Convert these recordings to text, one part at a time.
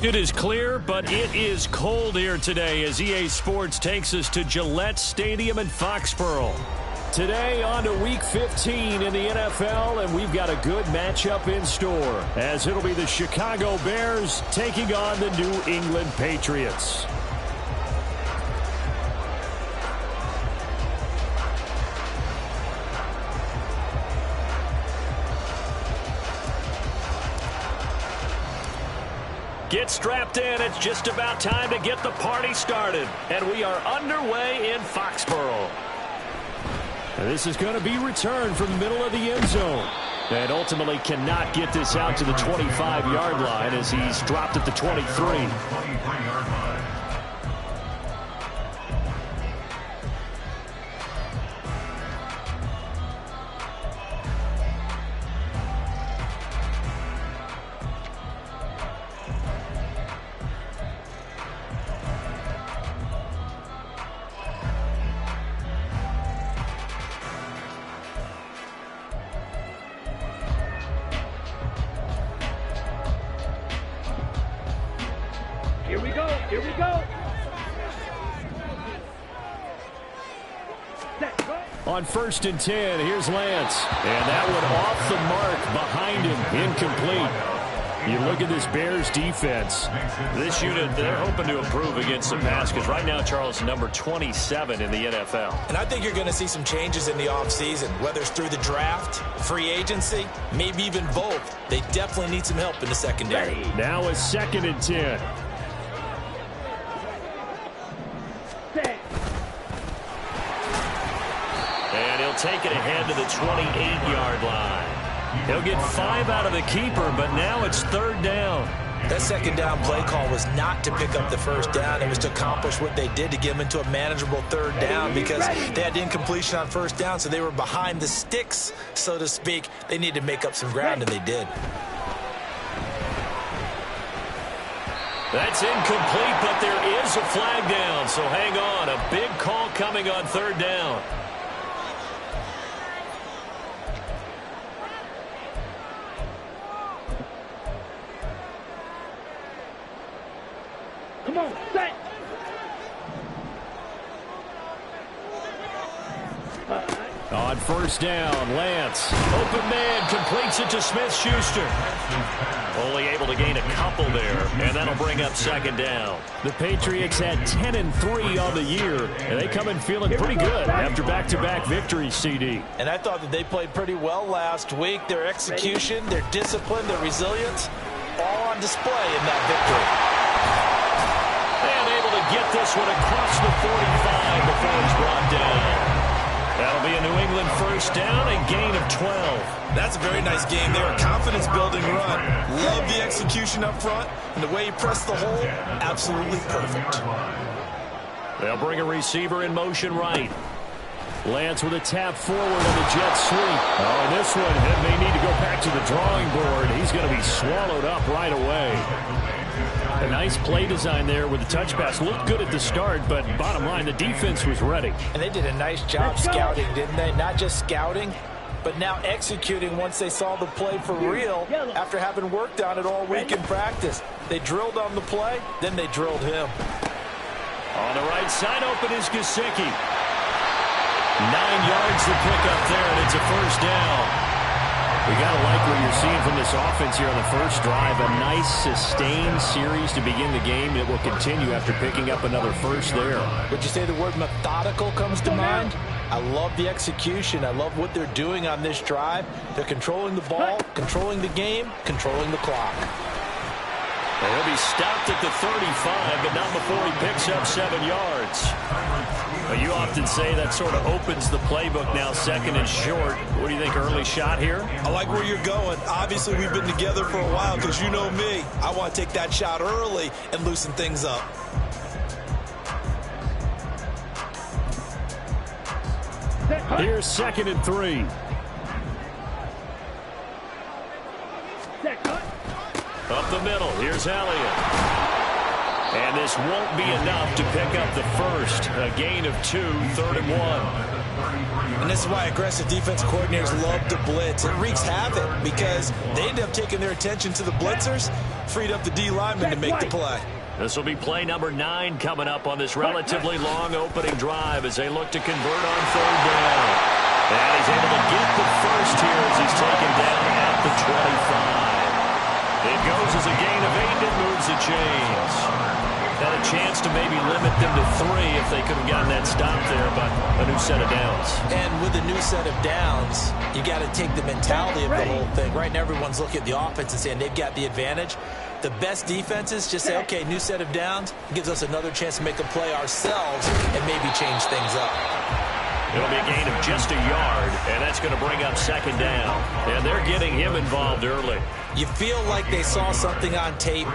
It is clear, but it is cold here today as EA Sports takes us to Gillette Stadium in Foxborough. Today on to Week 15 in the NFL, and we've got a good matchup in store as it'll be the Chicago Bears taking on the New England Patriots. Get strapped in. It's just about time to get the party started. And we are underway in Foxborough. And this is going to be returned from the middle of the end zone. And ultimately cannot get this out to the 25-yard line as he's dropped at the 23. Here we go. On 1st and 10, here's Lance. And that one off the mark behind him, incomplete. You look at this Bears defense. This unit, they're hoping to improve against the pass because right now, Charles, number 27 in the NFL. And I think you're going to see some changes in the offseason, whether it's through the draft, free agency, maybe even both. They definitely need some help in the secondary. Now a 2nd and 10. And he'll take it ahead to the 28-yard line. He'll get 5 out of the keeper, but now it's 3rd down. That 2nd down play call was not to pick up the 1st down. It was to accomplish what they did to get them into a manageable 3rd down because they had incompletion on 1st down, so they were behind the sticks, so to speak. They needed to make up some ground, and they did. That's incomplete, but there is a flag down, so hang on. A big call coming on 3rd down. Come on, set. On 1st down, Lance. Open man, completes it to Smith-Schuster. Only able to gain a couple there, and that'll bring up 2nd down. The Patriots had 10-3 on the year, and they come in feeling pretty good after back-to-back victories, CD. And I thought that they played pretty well last week. Their execution, their discipline, their resilience, all on display in that victory. And able to get this one across the 45 before he's brought down. That'll be a New England 1st down and gain of 12. That's a very nice game there. A confidence-building run. Love the execution up front. And the way he pressed the hole, absolutely perfect. They'll bring a receiver in motion right. Lance with a tap forward on the jet sweep. Oh, and this one may need to go back to the drawing board. He's going to be swallowed up right away. A nice play design there with the touch pass. Looked good at the start, but bottom line, the defense was ready. And they did a nice job scouting, didn't they? Not just scouting, but now executing once they saw the play for real after having worked on it all week in practice. They drilled on the play, then they drilled him. On the right side, open is Gesicki. 9 yards to pick up there, and it's a 1st down. We got to like what you're seeing from this offense here on the first drive. A nice, sustained series to begin the game that will continue after picking up another 1st there. Would you say the word methodical comes to mind? I love the execution. I love what they're doing on this drive. They're controlling the ball, controlling the game, controlling the clock. And he'll be stopped at the 35, but not before he picks up 7 yards. Well, you often say that sort of opens the playbook now, 2nd and short. What do you think, early shot here? I like where you're going. Obviously, we've been together for a while because you know me. I want to take that shot early and loosen things up. Here's 2nd and 3. Up the middle, here's Elliott. And this won't be enough to pick up the 1st. A gain of 2, 3rd and 1. And this is why aggressive defense coordinators love to blitz. It wreaks havoc because they end up taking their attention to the blitzers, freed up the D lineman to make the play. This will be play number 9 coming up on this relatively long opening drive as they look to convert on third down. And he's able to get the first here as he's taken down at the 25. It goes as a gain of 8 and moves the chains. Had a chance to maybe limit them to 3 if they could have gotten that stop there, but a new set of downs. And with a new set of downs, you got to take the mentality of the whole thing. Right now, everyone's looking at the offense and saying they've got the advantage. The best defenses just say, okay, new set of downs, gives us another chance to make a play ourselves and maybe change things up. It'll be a gain of just a yard, and that's going to bring up second down. And they're getting him involved early. You feel like they saw something on tape,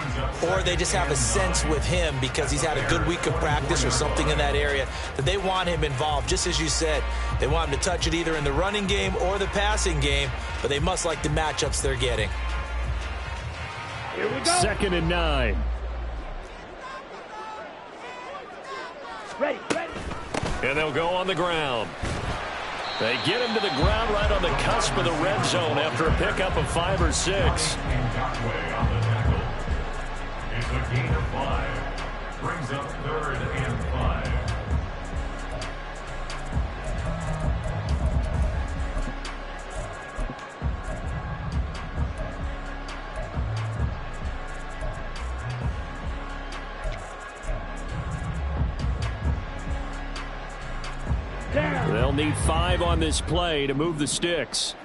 or they just have a sense with him because he's had a good week of practice or something in that area that they want him involved. Just as you said, they want him to touch it either in the running game or the passing game, but they must like the matchups they're getting. Here we go. 2nd and 9. Ready. And they'll go on the ground. They get him to the ground right on the cusp of the red zone after a pickup of 5 or 6. It's a gain of 5. Brings up 3rd and 5. They'll need 5 on this play to move the sticks.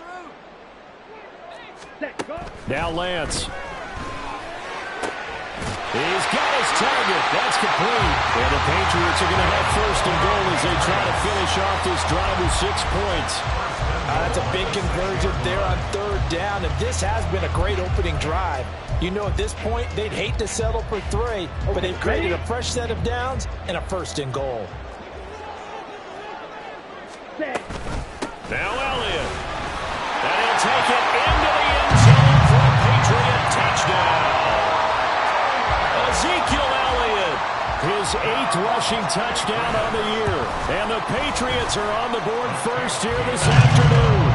Now Lance. He's got his target. That's complete. And the Patriots are going to have 1st and goal as they try to finish off this drive with 6 points. That's a big conversion there on 3rd down, and this has been a great opening drive. You know, at this point, they'd hate to settle for 3, but they've created a fresh set of downs and a 1st and goal. Now Elliott. And he'll take it into the end zone for a Patriot touchdown. Ezekiel Elliott, his 8th rushing touchdown on the year. And the Patriots are on the board first here this afternoon.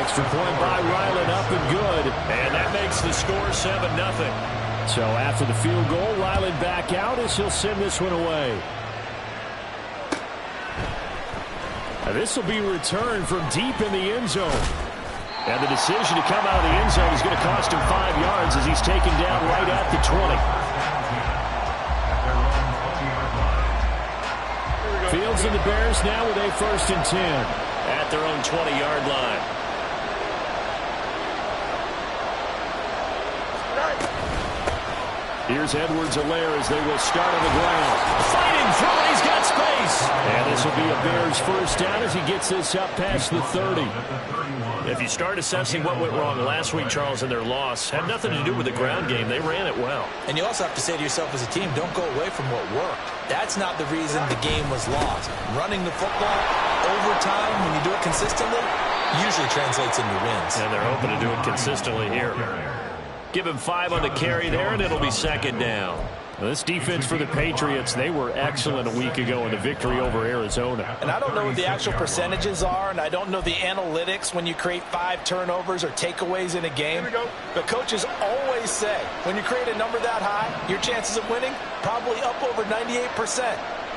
Extra point by Ryland, up and good. And that makes the score 7-0. So after the field goal, Ryland back out as he'll send this one away. This will be returned from deep in the end zone. And the decision to come out of the end zone is going to cost him 5 yards as he's taken down right at the 20. Fields and the Bears now with a 1st and 10 at their own 20-yard line. Here's Edwards-Helaire as they will start on the ground. Fighting through it, he's got space. And this will be a Bears 1st down as he gets this up past the 30. If you start assessing what went wrong last week, Charles, in their loss, had nothing to do with the ground game. They ran it well. And you also have to say to yourself as a team, don't go away from what worked. That's not the reason the game was lost. Running the football over time, when you do it consistently, usually translates into wins. And they're hoping to do it consistently here. Give him 5 on the carry there, and it'll be 2nd down. Well, this defense for the Patriots, they were excellent a week ago in the victory over Arizona. And I don't know what the actual percentages are, and I don't know the analytics when you create 5 turnovers or takeaways in a game. But coaches always say, when you create a number that high, your chances of winning probably up over 98%.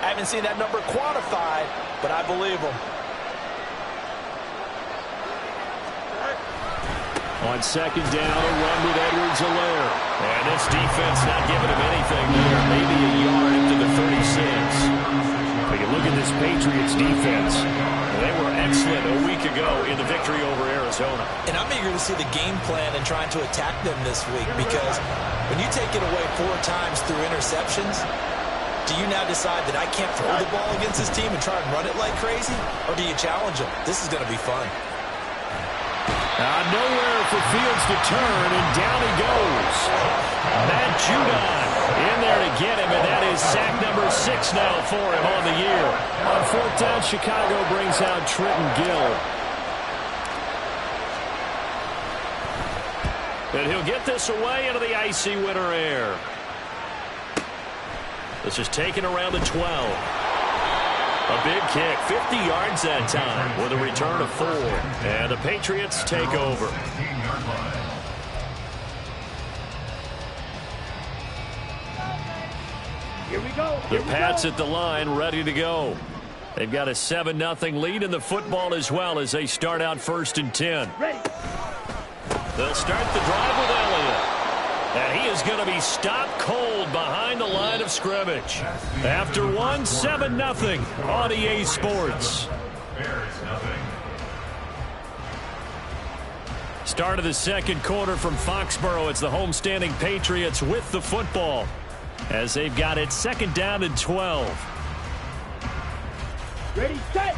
I haven't seen that number quantified, but I believe them. On 2nd down, a run with Edwards-Helaire. And this defense not giving him anything there. Maybe a yard into the 36. But you look at this Patriots defense. They were excellent a week ago in the victory over Arizona. And I'm eager to see the game plan and trying to attack them this week, because when you take it away 4 times through interceptions, do you now decide that I can't throw the ball against this team and try and run it like crazy? Or do you challenge them? This is going to be fun. Nowhere for Fields to turn, and down he goes. Matt Judon in there to get him, and that is sack number 6 now for him on the year. On 4th down, Chicago brings out Trenton Gill. And he'll get this away into the icy winter air. This is taken around the 12. A big kick, 50 yards that time, with a return of 4. And the Patriots take over. Here we go. The Pats at the line, ready to go. They've got a 7-0 lead in the football as well as they start out 1st and 10. Ready. They'll start the drive with Elliott. And he is going to be stopped cold behind the line of scrimmage. After one, 7-0 on EA Sports. Bears nothing. Start of the second quarter from Foxborough. It's the homestanding Patriots with the football as they've got it 2nd down and 12. Ready, set.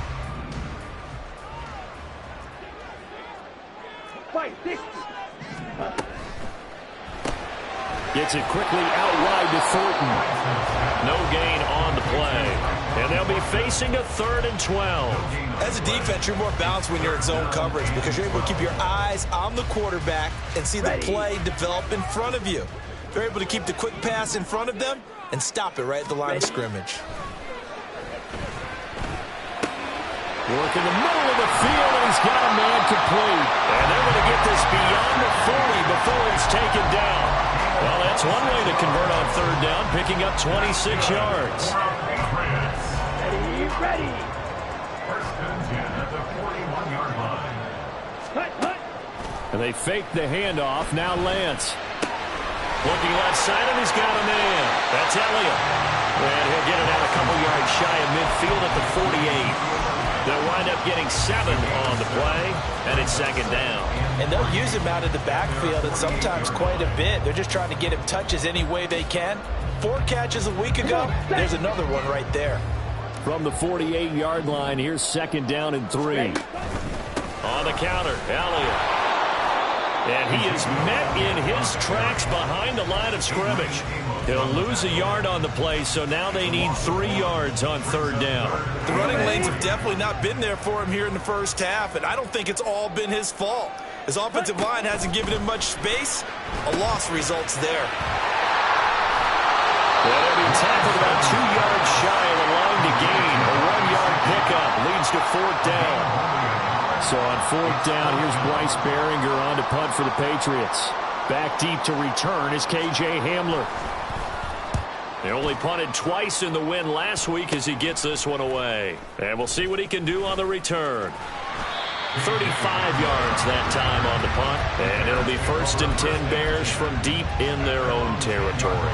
Fight, 60. Gets it quickly out wide to Thornton. No gain on the play. And they'll be facing a 3rd and 12. As a defense, you're more balanced when you're in zone coverage because you're able to keep your eyes on the quarterback and see the play develop in front of you. They're able to keep the quick pass in front of them and stop it right at the line of scrimmage. Work in the middle of the field, and he's got a man complete. And they're going to get this beyond the 40 before he's taken down. Well, that's one way to convert on 3rd down, picking up 26 yards. Ready. 1st and 10 at the 41-yard line. Cut. And they fake the handoff. Now Lance. Looking left side, and he's got a man. That's Elliott. And he'll get it out a couple yards shy of midfield at the 48. They'll wind up getting 7 on the play, and it's 2nd down. And they'll use him out of the backfield and sometimes quite a bit. They're just trying to get him touches any way they can. 4 catches a week ago. There's another one right there. From the 48-yard line, here's 2nd down and 3. On the counter, Elliott. And he is met in his tracks behind the line of scrimmage. He'll lose a yard on the play, so now they need 3 yards on 3rd down. The running lanes have definitely not been there for him here in the first half, and I don't think it's all been his fault. His offensive line hasn't given him much space. A loss results there. Well, they'll be tackled about 2 yards shy of the line to gain. A 1-yard pickup leads to 4th down. So on 4th down, here's Bryce Baringer on to punt for the Patriots. Back deep to return is K.J. Hamler. They only punted twice in the win last week as he gets this one away. And we'll see what he can do on the return. 35 yards that time on the punt. And it'll be 1st and 10 Bears from deep in their own territory.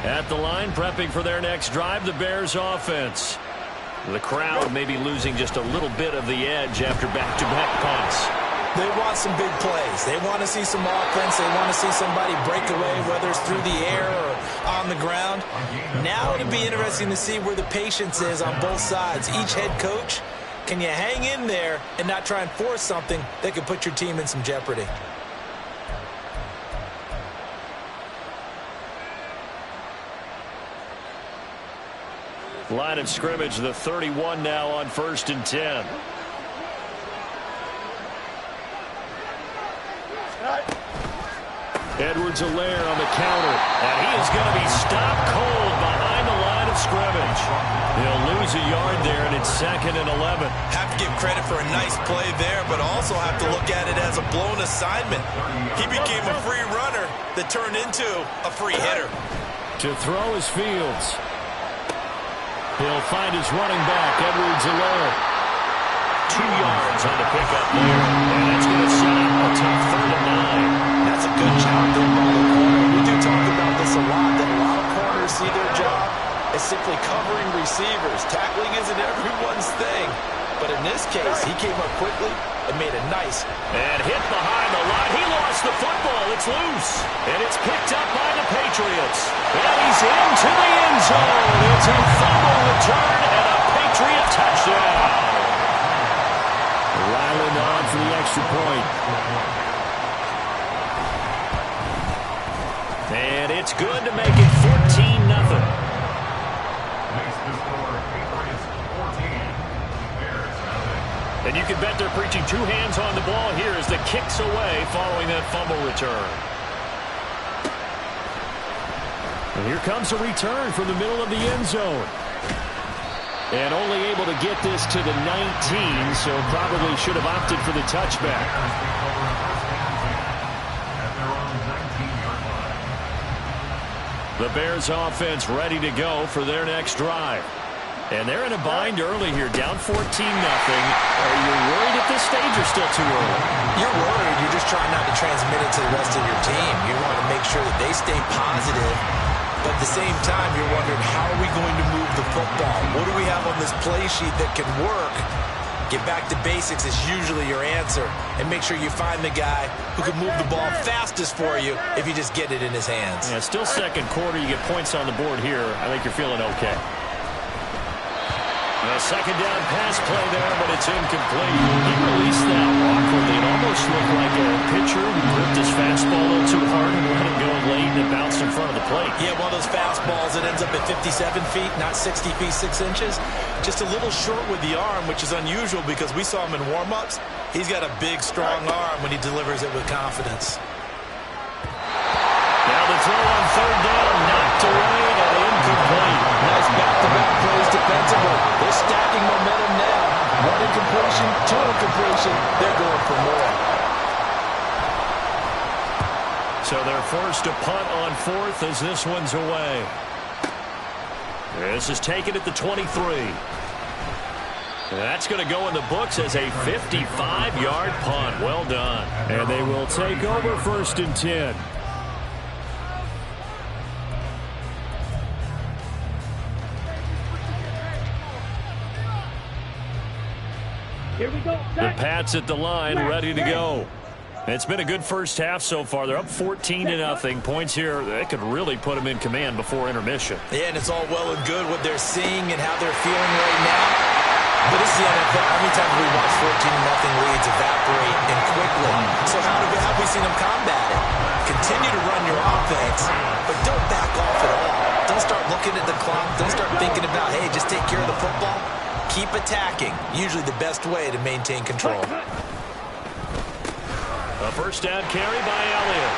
At the line, prepping for their next drive, the Bears offense. The crowd may be losing just a little bit of the edge after back-to-back punts. They want some big plays. They want to see some offense. They want to see somebody break away, whether it's through the air or on the ground. Now it'll be interesting to see where the patience is on both sides. Each head coach, can you hang in there and not try and force something that could put your team in some jeopardy? Line of scrimmage, the 31 now on 1st and 10. Edwards-Helaire on the counter, and he is going to be stopped cold behind the line of scrimmage. He'll lose a yard there, and it's 2nd and 11. Have to give credit for a nice play there, but also have to look at it as a blown assignment. He became a free runner that turned into a free hitter. To throw is Fields. He'll find his running back, Edwards-Helaire. 2 yards on the pickup there, and that's going to set up a tough 3rd and 9. That's a good job there by the corner. We do talk about this a lot, that a lot of corners see their job as simply covering receivers. Tackling isn't everyone's thing, but in this case, he came up quickly and made a nice. And hit behind the line. He lost the football. It's loose, and it's picked up by the Patriots. And he's into the end zone. It's a fumble return and a Patriot touchdown. Ryland on for the extra point. And it's good to make it 14-0. Makes the score Patriots 14, Bears nothing. And you can bet they're preaching 2 hands on the ball here as the kicks away following that fumble return. And here comes a return from the middle of the end zone. And only able to get this to the 19, so probably should have opted for the touchback. The Bears offense ready to go for their next drive. And they're in a bind early here, down 14-0. Are you worried at this stage or still too early? You're worried. You're just trying not to transmit it to the rest of your team. You want to make sure that they stay positive. But at the same time, you're wondering, how are we going to move the football? What do we have on this play sheet that can work? Get back to basics is usually your answer. And make sure you find the guy who can move the ball fastest for you if you just get it in his hands. Yeah, still second quarter. You get points on the board here. I think you're feeling okay. A second down pass play there, but it's incomplete. He released that awkwardly. It almost looked like a pitcher who gripped his fastball a little too hard and let it go late, and it bounced in front of the plate. Yeah, one of those fastballs that ends up at 57 feet, not 60 feet, 6 inches. Just a little short with the arm, which is unusual because we saw him in warm-ups. He's got a big, strong arm when he delivers it with confidence. Now the throw on third down, knocked away and incomplete. Nice back-to-back plays defensively. They're stacking momentum now. One incompletion, two incompletion. They're going for more. So they're forced to punt on fourth as this one's away. This is taken at the 23. That's going to go in the books as a 55-yard punt. Well done. And they will take over 1st and 10. Here we go. The Pats at the line, ready to go. It's been a good first half so far. They're up 14-0. Points here, they could really put them in command before intermission. Yeah, and it's all well and good what they're seeing and how they're feeling right now. But this is the NFL. How many times have we watched 14-0 leads evaporate and quickly? So how have we seen them combat it? Continue to run your offense, but don't back off at all. Don't start looking at the clock. Don't start thinking about, hey, just take care of the football. Keep attacking. Usually the best way to maintain control. A first down carry by Elliott.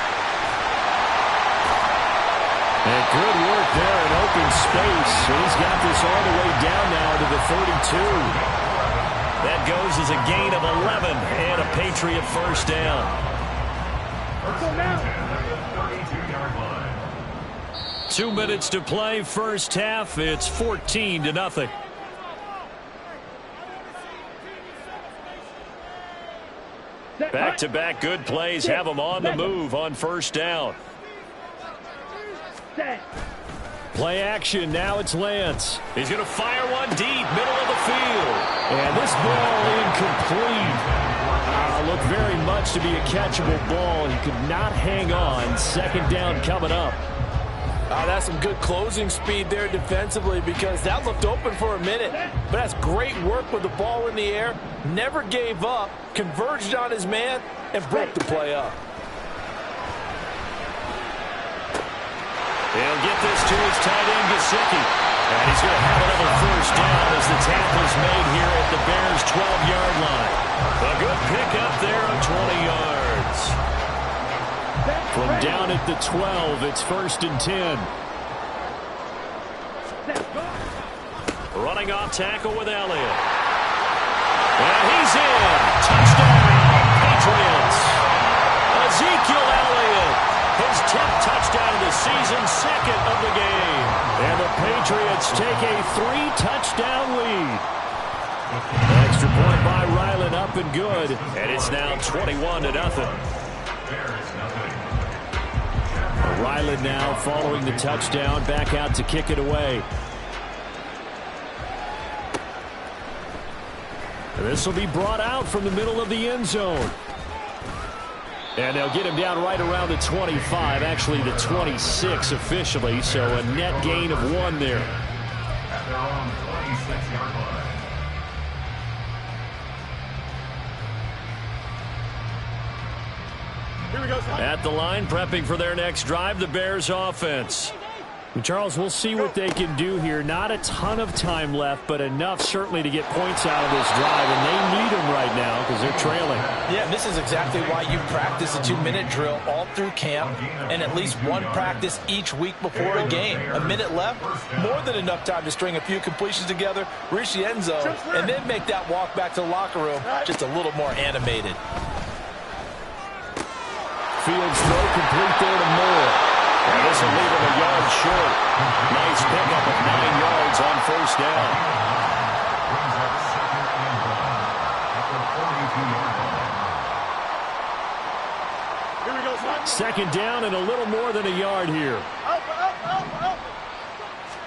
And good work there in open space. He's got this all the way down now to the 32. That goes as a gain of 11 and a Patriot first down. Let's go now. 2 minutes to play, first half. It's 14-0. Back-to-back good plays have them on the move on first down. Play action. Now it's Lance. He's going to fire one deep, middle of the field. And this ball incomplete. Looked very much to be a catchable ball. He could not hang on. Second down coming up. That's some good closing speed there defensively because that looked open for a minute. But that's great work with the ball in the air. Never gave up, converged on his man, and broke the play up. He'll get this to his tight end, Gesicki. And he's going to have another first down as the tackle's made here at the Bears' 12-yard line. A good pickup there of 20 yards. From down at the 12, it's 1st and 10. Running off tackle with Elliott. And he's in. Touchdown, Patriots. Ezekiel Elliott. His 10th touchdown of the season, second of the game. And the Patriots take a 3-touchdown lead. Extra point by Ryland, up and good. And it's now 21-0. Ryland now following the touchdown, back out to kick it away. This will be brought out from the middle of the end zone. And they'll get him down right around the 25, actually the 26 officially, so a net gain of 1 there. At their own 26-yard line. At the line, prepping for their next drive, the Bears offense. And Charles, we'll see what they can do here. Not a ton of time left, but enough certainly to get points out of this drive, and they need them right now because they're trailing. Yeah, this is exactly why you practice a 2-minute drill all through camp and at least one practice each week before a game. A minute left, more than enough time to string a few completions together, reach the end zone, and then make that walk back to the locker room just a little more animated. Fields throw complete there to Moore. And this will leave him a yard short. Nice pickup of 9 yards on first down. Brings up second and goal at the 42-yard line. Here we go, son. Second down and a little more than a yard here. Up.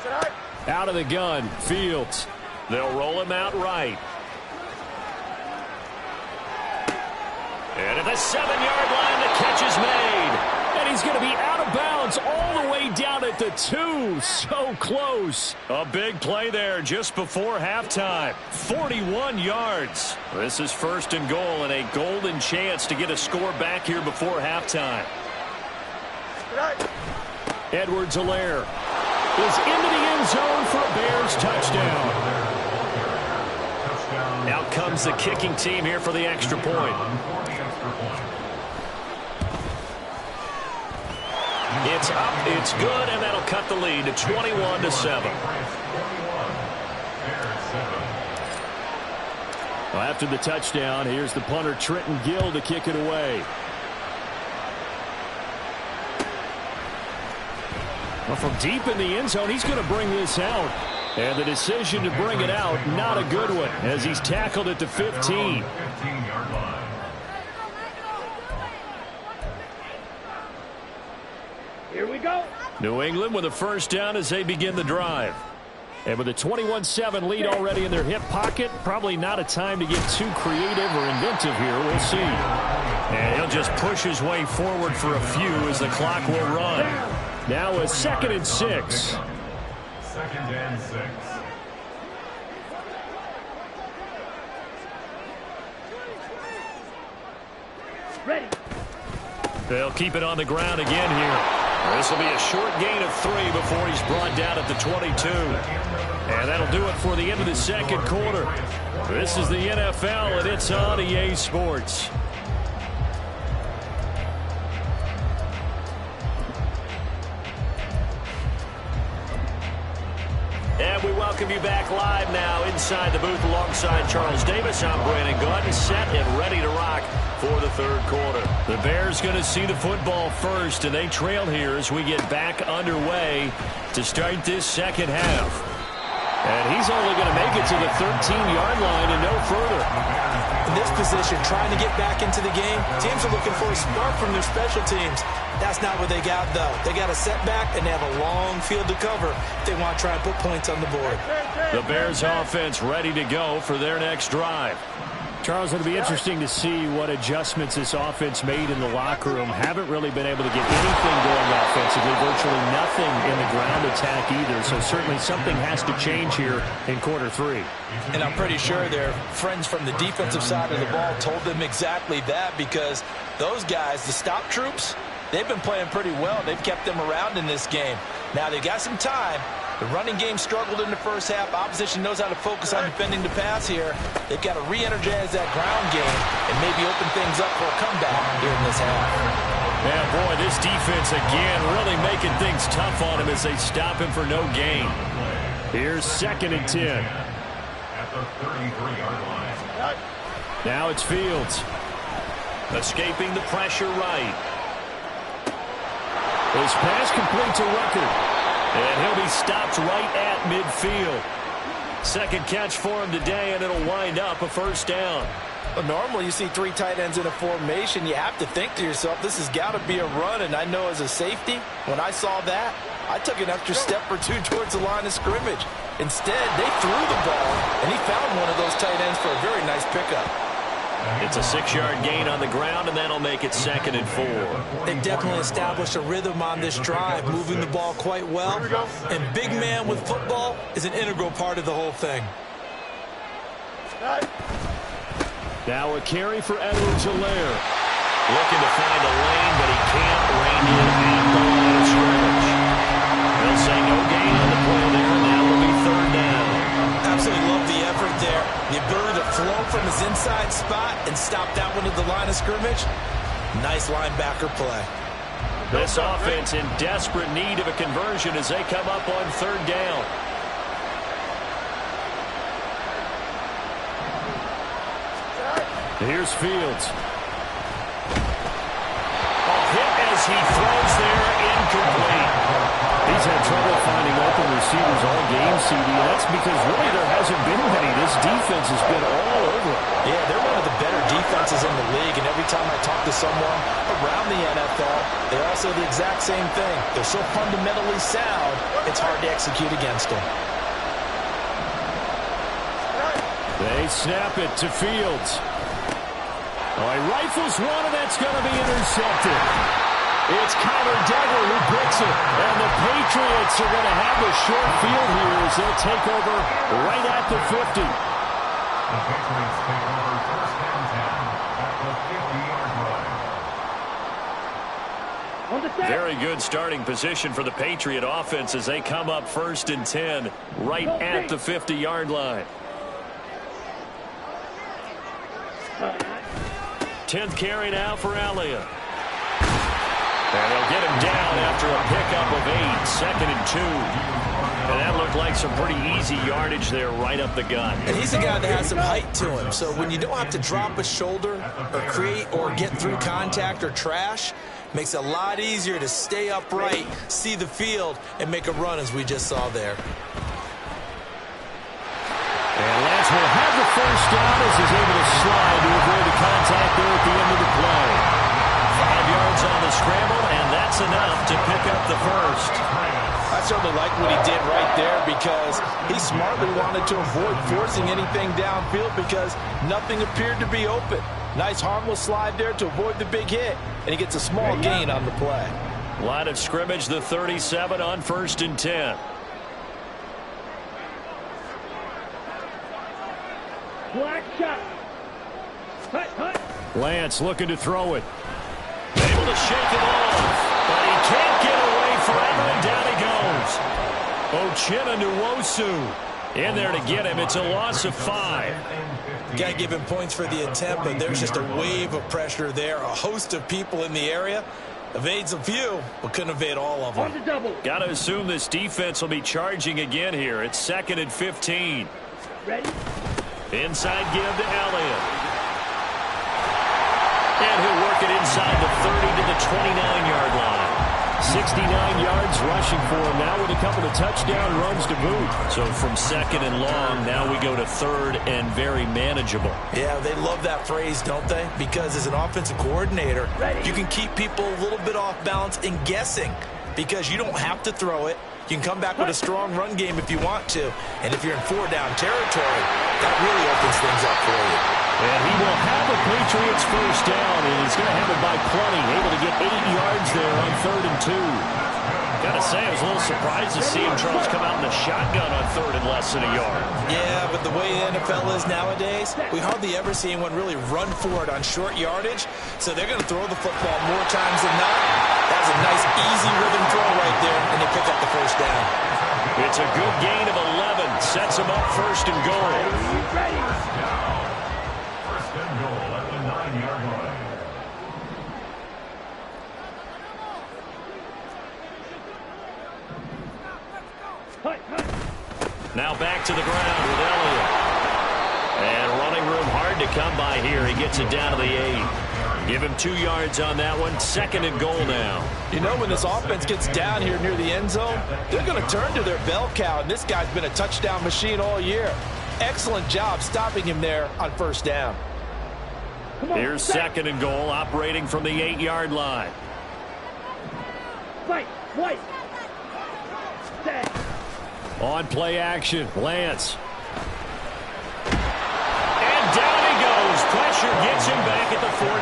Sit hard. Out of the gun, Fields. They'll roll him out right. And at the 7-yard line, the catch is made. And he's going to be out of bounds all the way down at the 2. So close. A big play there just before halftime. 41 yards. This is first and goal and a golden chance to get a score back here before halftime. Edwards-Helaire is into the end zone for a Bears touchdown. Out comes the kicking team here for the extra point. It's up, it's good, and that'll cut the lead to 21-7. Well, after the touchdown, here's the punter Trenton Gill to kick it away. Well, from deep in the end zone, he's going to bring this out. And the decision to bring it out, not a good one, as he's tackled at the 15. Here we go. New England with a first down as they begin the drive. And with a 21-7 lead already in their hip pocket, probably not a time to get too creative or inventive here. We'll see. And he'll just push his way forward for a few as the clock will run. Now a 2nd and 6. 2nd and 6. Ready. They'll keep it on the ground again here. This will be a short gain of 3 before he's brought down at the 22. And that'll do it for the end of the second quarter. This is the NFL, and it's on EA Sports. And we welcome you back live now inside the booth alongside Charles Davis. I'm Brandon Gaudin, set and ready to rock for the third quarter. The Bears going to see the football first, and they trail here as we get back underway to start this second half. And he's only going to make it to the 13-yard line and no further. In this position, trying to get back into the game, teams are looking for a spark from their special teams. That's not what they got, though. They got a setback, and they have a long field to cover if they want to try and put points on the board. The Bears offense ready to go for their next drive. Charles, it'll be interesting to see what adjustments this offense made in the locker room. Haven't really been able to get anything going offensively, virtually nothing in the ground attack either. So certainly something has to change here in quarter 3. And I'm pretty sure their friends from the defensive side of the ball told them exactly that, because those guys, the stop troops, they've been playing pretty well. They've kept them around in this game. Now they've got some time. The running game struggled in the first half. Opposition knows how to focus on defending the pass here. They've got to re-energize that ground game and maybe open things up for a comeback here in this half. Yeah, boy, this defense again really making things tough on him as they stop him for no gain. Here's 2nd and 10. At the 33-yard line. Now it's Fields. Escaping the pressure right. His pass complete to Ruckert. And he'll be stopped right at midfield. Second catch for him today, and it'll wind up a first down. Well, normally you see 3 tight ends in a formation. You have to think to yourself, this has got to be a run. And I know as a safety, when I saw that, I took an extra step or 2 towards the line of scrimmage. Instead, they threw the ball, and he found one of those tight ends for a very nice pickup. It's a 6-yard gain on the ground, and that'll make it 2nd and 4. They definitely established a rhythm on this drive, moving the ball quite well. And big man with football is an integral part of the whole thing. Now a carry for Edwards-Helaire. Looking to find a lane, but he can't rein in at the line of scrimmage. They'll say no gain on the play there, and that will be 3rd down. Absolutely love the effort there. The ability to flow from his inside spot and stop that one at the line of scrimmage. Nice linebacker play. This offense in desperate need of a conversion as they come up on 3rd down. Here's Fields. A hit as he throws there in incomplete. He's had trouble finding open receivers all game, CD, and that's because really there hasn't been many. This defense has been all over him. Yeah, they're one of the better defenses in the league, and every time I talk to someone around the NFL, they all say the exact same thing. They're so fundamentally sound, it's hard to execute against them. They snap it to Fields. Oh, he rifles one, and that's going to be intercepted. It's Kyler Duggar who picks it. And the Patriots are going to have the short field here as they'll take over right at the 50. The Patriots take over first and 10 at the 50-yard line. On the set. Very good starting position for the Patriot offense as they come up first and 10 right at the 50-yard line. 10th carry now for Elliott. And they'll get him down after a pickup of 8, second and 2. And that looked like some pretty easy yardage there right up the gut. And he's a guy that has some height to him. So when you don't have to drop a shoulder or create or get through contact or trash, makes it a lot easier to stay upright, see the field, and make a run as we just saw there. And Lance will have the first down as he's able to slide to avoid the contact there at the end of the play. 5 yards on the scramble, and that's enough to pick up the first. I certainly like what he did right there because he smartly wanted to avoid forcing anything downfield because nothing appeared to be open. Nice harmless slide there to avoid the big hit, and he gets a small gain on the play. Line of scrimmage, the 37 on first and 10. Black shot. Hut, hut. Lance looking to throw it. Able to shake it off, but he can't get away forever, and down he goes. Uchenna Nwosu in there to get him. It's a loss of 5. Got to give him points for the attempt, but there's just a wave of pressure there. A host of people in the area. Evades a few, but couldn't evade all of On them. the double. Got to assume this defense will be charging again here. It's second and 15. Ready? Inside give to Elliott. And he'll work it inside the 30 to the 29-yard line. 69 yards rushing for him now with a couple of touchdown runs to boot. So from second and long, now we go to third and very manageable. Yeah, they love that phrase, don't they? Because as an offensive coordinator, you can keep people a little bit off balance and guessing because you don't have to throw it. You can come back with a strong run game if you want to. And if you're in 4-down territory, that really opens things up for you. And he will have the Patriots first down, and he's going to have it by plenty. Able to get 8 yards there on third and 2. Got to say, I was a little surprised to see him, Charles, come out in the shotgun on third and less than a yard. Yeah, but the way the NFL is nowadays, we hardly ever see anyone really run for it on short yardage. So they're going to throw the football more times than not. That was a nice, easy rhythm throw right there, and they pick up the first down. It's a good gain of 11. Sets him up first and goal. Ready? First and goal at the 9-yard line. Hut, hut. Now back to the ground with Elliott. And running room hard to come by here. He gets it down to the 8. Give him 2 yards on that one. Second and goal now. You know, when this offense gets down here near the end zone, they're going to turn to their bell cow, and this guy's been a touchdown machine all year. Excellent job stopping him there on first down. Come on. Here's second and goal, operating from the 8-yard line. Fight. White. Set. On play action, Lance. And down he goes. Pressure gets him back at the 14.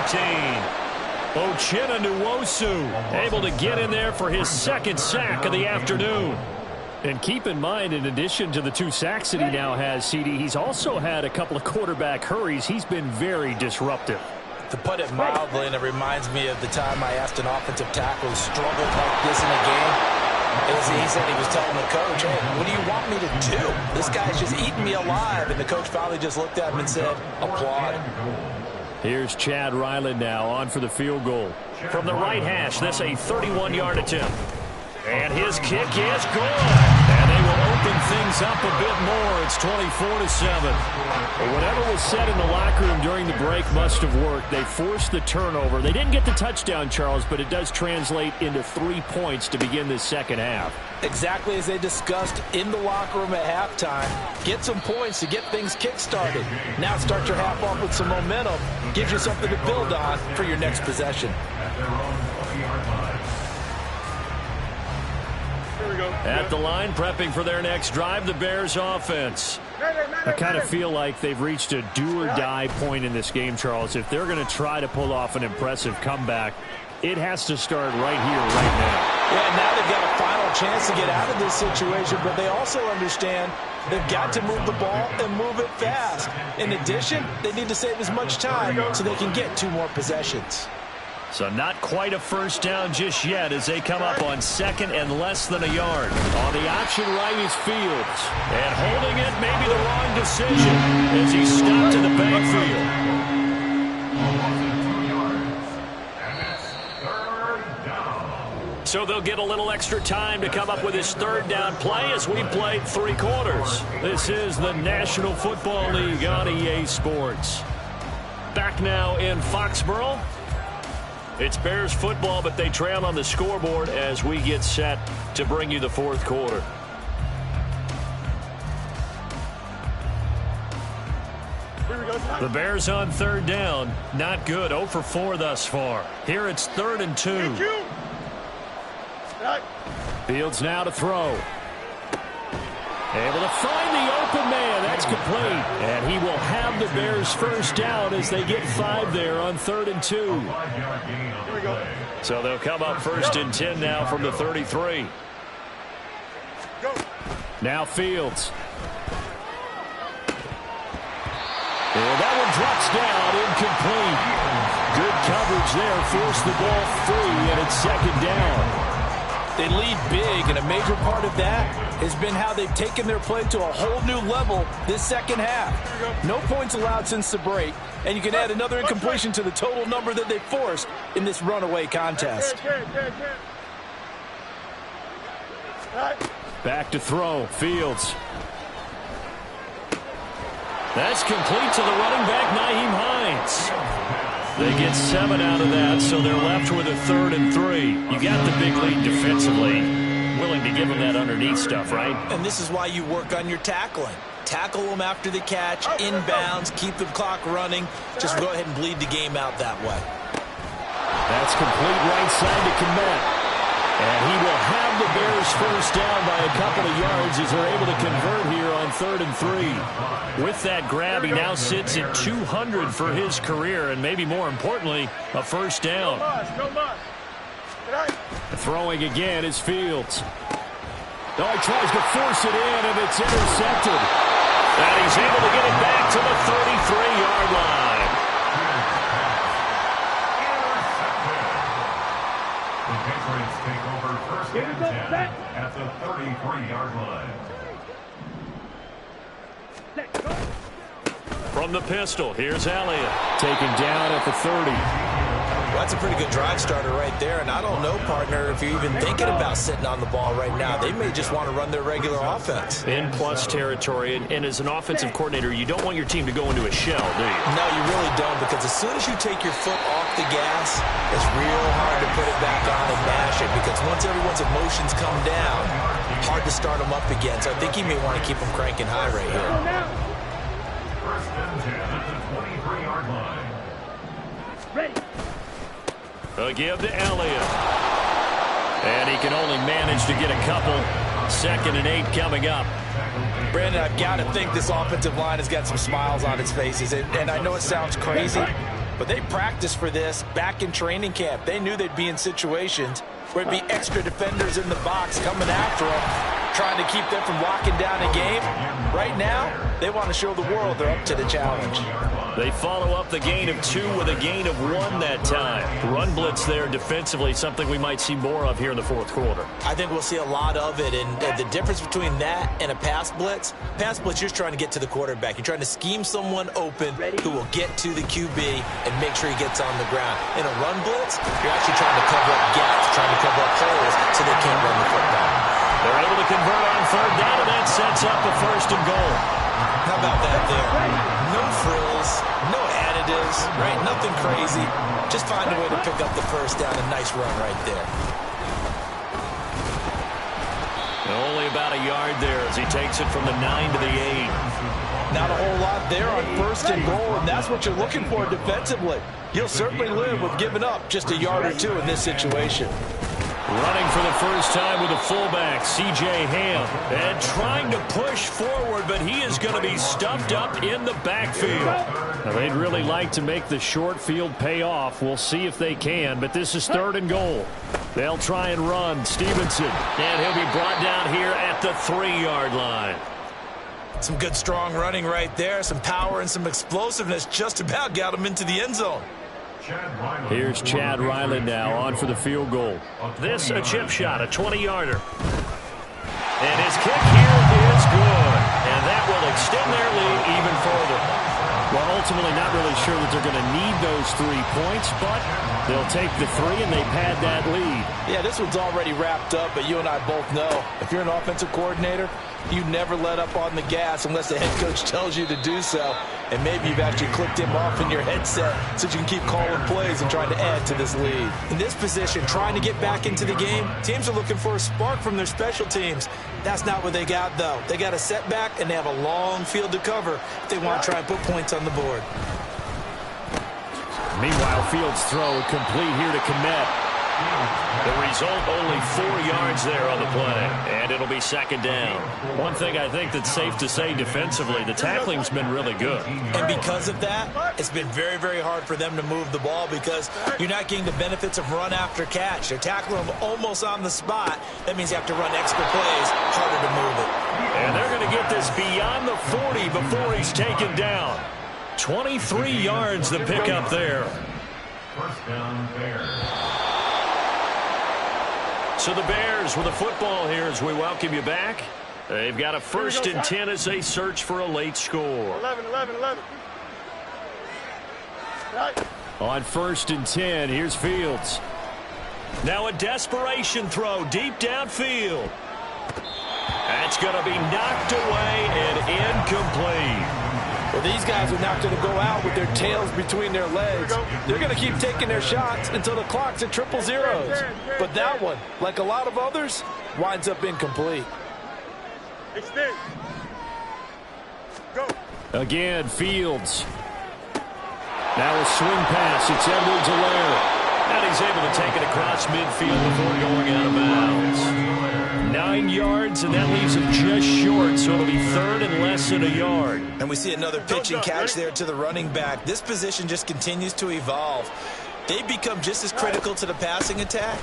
Uchenna Nwosu able to get in there for his second sack of the afternoon. And keep in mind, in addition to the 2 sacks that he now has, CD, he's also had a couple of quarterback hurries. He's been very disruptive. To put it mildly, and it reminds me of the time I asked an offensive tackle who struggled like this in a game. He said he was telling the coach, hey, what do you want me to do? This guy's just eating me alive. And the coach finally just looked at him and said, applaud. Here's Chad Ryland now on for the field goal. From the right hash, this a 31-yard attempt. And his kick is good. And they will open open things up a bit more. It's 24-7. Whatever was said in the locker room during the break must have worked. They forced the turnover. They didn't get the touchdown, Charles, but it does translate into 3 points to begin this second half. Exactly as they discussed in the locker room at halftime. Get some points to get things kick-started. Now start your half off with some momentum. Gives you something to build on for your next possession. At the line, prepping for their next drive, the Bears offense. I kind of feel like they've reached a do-or-die point in this game, Charles. If they're going to try to pull off an impressive comeback, it has to start right here, right now. Yeah, now they've got a final chance to get out of this situation, but they also understand they've got to move the ball and move it fast. In addition, they need to save as much time so they can get 2 more possessions. So not quite a first down just yet as they come up on second and less than a yard. On the option right is Fields. And holding it may be the wrong decision as he stopped in the backfield. So they'll get a little extra time to come up with his third down play as we played 3 quarters. This is the National Football League on EA Sports. Back now in Foxborough. It's Bears football, but they trail on the scoreboard as we get set to bring you the fourth quarter. The Bears on third down. Not good. 0 for 4 thus far. Here it's 3rd and 2. Fields now to throw. Able to find the open man. That's complete. And he will have the Bears first down as they get 5 there on 3rd and 2. So they'll come up 1st and 10 now from the 33. Now Fields. And that one drops down, incomplete. Good coverage there. Forced the ball free, and it's 2nd down. They lead big, and a major part of that has been how they've taken their play to a whole new level this second half. No points allowed since the break, and you can add another incompletion to the total number that they forced in this runaway contest. Back to throw. Fields. That's complete to the running back, Nyheim Hines. They get 7 out of that, so they're left with a 3rd and 3. You got the big lead defensively. Willing to give them that underneath stuff, right? And this is why you work on your tackling. Tackle them after the catch, inbounds, keep the clock running. Just go ahead and bleed the game out that way. That's complete right side to Kmet. And he will have the Bears first down by a couple of yards as they're able to convert here on 3rd and 3. With that grab, he now sits at 200 for his career, and maybe more importantly, a first down. Throwing again is Fields. No, he tries to force it in, and it's intercepted. And he's able to get it back to the 33-yard line. The Patriots take over 1st and 10 at the 33-yard line. From the pistol, here's Elliott. Taken down at the 30. Well, that's a pretty good drive starter right there, and I don't know, partner, if you're even thinking about sitting on the ball right now. They may just want to run their regular offense. In plus territory, and as an offensive coordinator, you don't want your team to go into a shell, do you? No, you really don't, because as soon as you take your foot off the gas, it's real hard to put it back on and mash it, because once everyone's emotions come down, hard to start them up again. So I think you may want to keep them cranking high right here. 1st and 10 at the 23-yard line. Ready. A give to Elliott. And he can only manage to get a couple. 2nd and 8 coming up. Brandon, I've got to think this offensive line has got some smiles on its faces. And I know it sounds crazy, but they practiced for this back in training camp. They knew they'd be in situations where it'd be extra defenders in the box coming after them, trying to keep them from locking down a game. Right now, they want to show the world they're up to the challenge. They follow up the gain of 2 with a gain of 1 that time. Run blitz there defensively, something we might see more of here in the fourth quarter. I think we'll see a lot of it, and the difference between that and a pass blitz, you're trying to get to the quarterback. You're trying to scheme someone open who will get to the QB and make sure he gets on the ground. In a run blitz, you're actually trying to cover up gaps, trying to cover up holes so they can't run the football. They're able to convert on on third down, and that sets up a 1st and goal. How about that there? No frills, no additives, right? Nothing crazy. Just find a way to pick up the 1st down. A nice run right there. Only about a yard there as he takes it from the 9 to the 8. Not a whole lot there on 1st and goal, and that's what you're looking for defensively. You'll certainly live with giving up just a yard or two in this situation. Running for the first time with a fullback, C.J. Ham. And trying to push forward, but he is going to be stuffed up in the backfield. Now, they'd really like to make the short field pay off. We'll see if they can, but this is 3rd and goal. They'll try and run. Stevenson. And he'll be brought down here at the 3-yard line. Some good, strong running right there. Some power and some explosiveness just about got him into the end zone. Here's Chad Riley now on for the field goal. This a chip shot, a 20-yarder. And his kick here is good. And that will extend their lead even further. Well, ultimately not really sure that they're going to need those 3 points, but they'll take the 3 and they've had that lead. Yeah, this one's already wrapped up, but you and I both know if you're an offensive coordinator, you never let up on the gas unless the head coach tells you to do so. And maybe you've actually clicked him off in your headset so you can keep calling plays and trying to add to this lead. In this position, trying to get back into the game, teams are looking for a spark from their special teams. That's not what they got, though. They got a setback, and they have a long field to cover if they want to try and put points on the board. Meanwhile, Fields' throw complete here to Kmet. The result, only 4 yards there on the play, and it'll be 2nd down. One thing I think that's safe to say defensively, the tackling's been really good. And because of that, it's been very, very hard for them to move the ball because you're not getting the benefits of run after catch. They're tackling them almost on the spot. That means you have to run extra plays, harder to move it. And they're going to get this beyond the 40 before he's taken down. 23 yards to pick up there. 1st down, Bears. So the Bears with the football here as we welcome you back. They've got a 1st and 10 as they search for a late score. 11. Right. On 1st and 10, here's Fields. Now a desperation throw deep downfield. That's going to be knocked away and incomplete. Well, these guys are not going to go out with their tails between their legs. They're going to keep taking their shots until the clock's at 0-0. But that one, like a lot of others, winds up incomplete. Extend. Go. Again, Fields. Now a swing pass. It's Edwards-Helaire. And he's able to take it across midfield before going out of bounds. 9 yards, and that leaves him just short, so it'll be 3rd and less than a yard. And we see another pitch and catch there to the running back. This position just continues to evolve. They become just as critical to the passing attack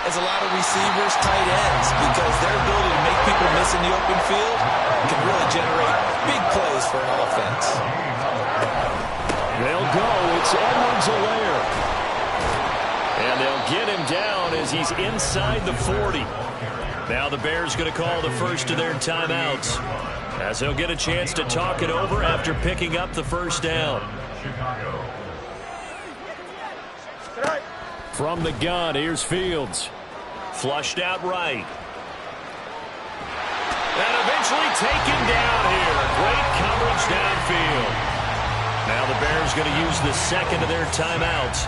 as a lot of receivers, tight ends, because their ability to make people miss in the open field can really generate big plays for an offense. They'll go. It's Edwards-Helaire. And they'll get him down as he's inside the 40. Now the Bears going to call the first of their timeouts as they'll get a chance to talk it over after picking up the 1st down. From the gun, here's Fields. Flushed out right. And eventually taken down here. Great coverage downfield. Now the Bears going to use the 2nd of their timeouts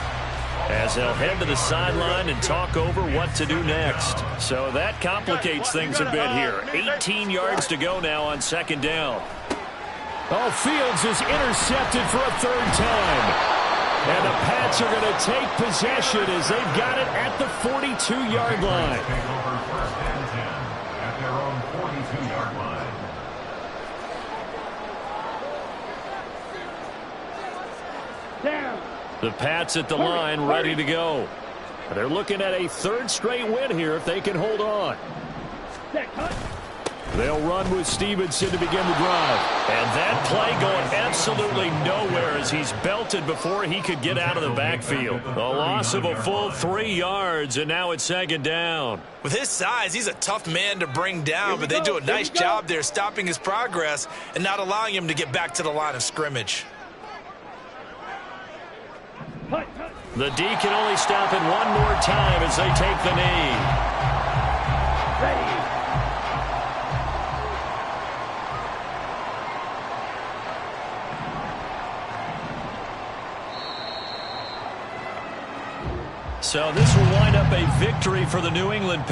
as they'll head to the sideline and talk over what to do next. So that complicates things a bit here. 18 yards to go now on 2nd down. Oh, Fields is intercepted for a 3rd time. And the Pats are going to take possession as they've got it at the 42-yard line. Take over 1st and 10 at their own 42-yard line. Down. The Pats at the line, ready to go. They're looking at a 3rd straight win here if they can hold on. They'll run with Stevenson to begin the drive. And that play going absolutely nowhere as he's belted before he could get out of the backfield. A loss of a full 3 yards, and now it's 2nd down. With his size, he's a tough man to bring down, but they do a nice job there stopping his progress and not allowing him to get back to the line of scrimmage. The D can only stop it one more time as they take the knee. Ready. So this will wind up a victory for the New England Patriots.